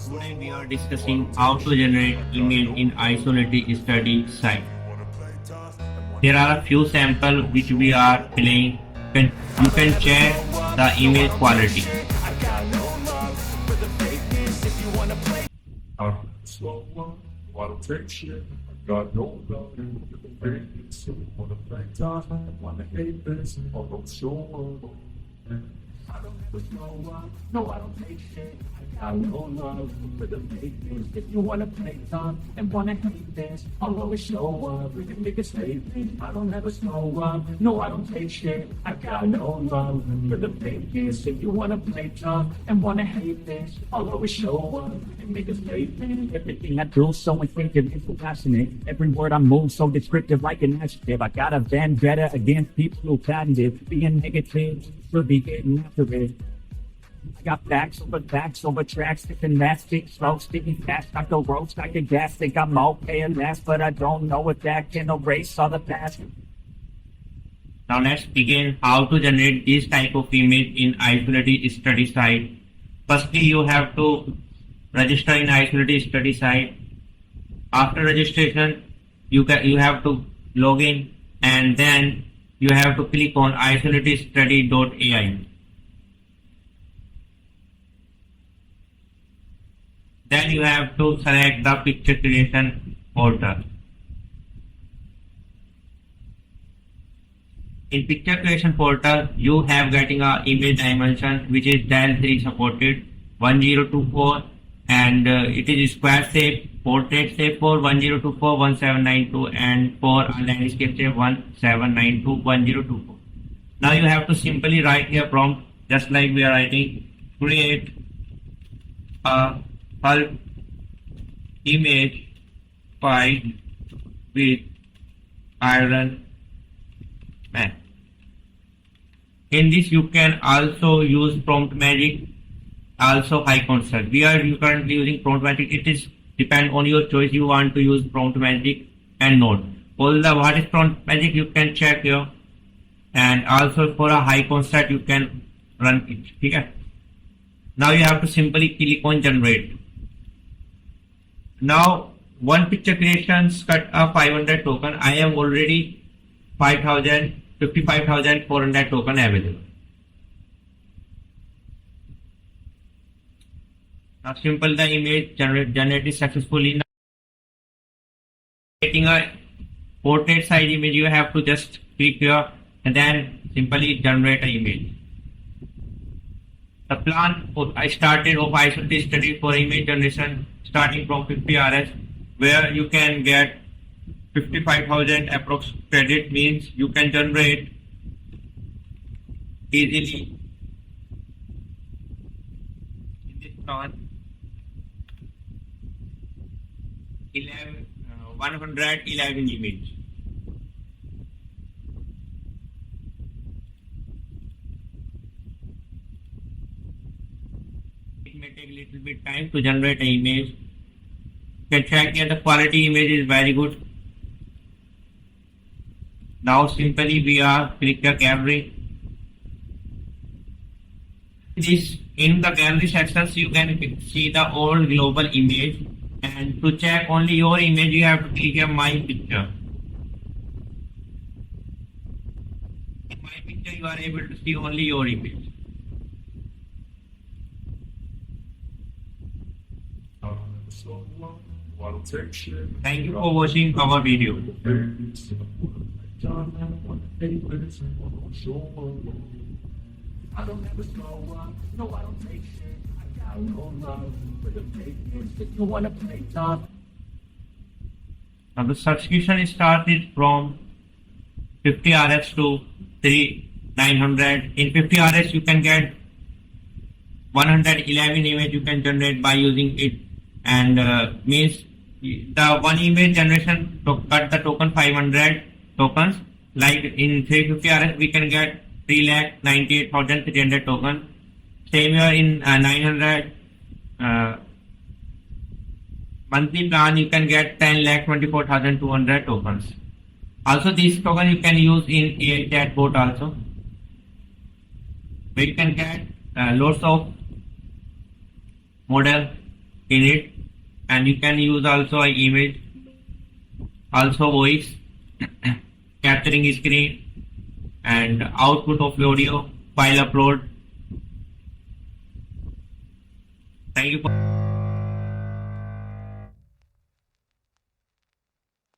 Today we are discussing how to generate email in IsolatedStudy site. There are a few samples which we are playing. You can check the email quality. Got no love in the face, so wanna play tough, wanna hate this, although sure. I don't ever slow up, no I don't take shit, I got no love for the fakeness. If you wanna play tough and wanna hate this, I'll always show up, we can make a statement. I don't ever slow up, no I don't take shit, I got no love for the fakeness. If you wanna play tough and wanna hate this, I'll always show up and make a statement. Everything I do so instinctive and so passionate, every word I move so descriptive like an adjective. I got a vendetta against people who patented being negative, will be getting after it. I got facts over tracks, sticking that stick slow, sticking fast, I go roast like a gas, think I'm okay and last, but I don't know if that can erase all the past. Now let's begin how to generate this type of image in IsolatedStudy site. Firstly, you have to register in IsolatedStudy site. After registration, you have to log in, and then you have to click on IsolatedStudy.ai. Then you have to select the picture creation folder. In picture creation folder, you have getting a image dimension which is Dell 3 supported 1024, and it is square shape, portrait shape for 1024 1792, and for a landscape shape 1792 1024. Now you have to simply write here prompt just like we are writing, create a pulp image file with Iron Man. In this you can also use prompt magic, also high contrast. We are currently using prompt magic. It is depend on your choice. You want to use prompt magic and not. All the what is prompt magic you can check here, and also for a high contrast you can run it. Okay. Now you have to simply click on generate. Now one picture creations cut a 500 token. I have already 55,400 token available. Now simple the image generated successfully. Now getting a portrait size image, you have to just click here and then simply generate an image. The plan I started of IsolatedStudy for image generation starting from 50 RS, where you can get 55,000 approx credit, means you can generate easily in this plan 111 image. It may take a little bit time to generate an image. You can check here the quality image is very good. Now simply we are click the gallery. In the gallery sections you can see the all global image, and to check only your image you have to click here my picture. In my picture you are able to see only your image. Thank you for watching our video. I don't ever slow up, no I don't take shit, I got no love for the fakeness. If you wanna play tough. Now the subscription started from 50 RS to 900. In 50 RS you can get 111 image you can generate by using it, and means the one image generation to cut the token 500 tokens. Like in 350 RS we can get 3,98,300 tokens. Same here in 900 monthly plan you can get 10,24,200 tokens. Also this token you can use in AI chatbot also, where you can get lots of model in it, and you can use also an image, also voice, capturing screen, and output of audio, file upload. Thank you for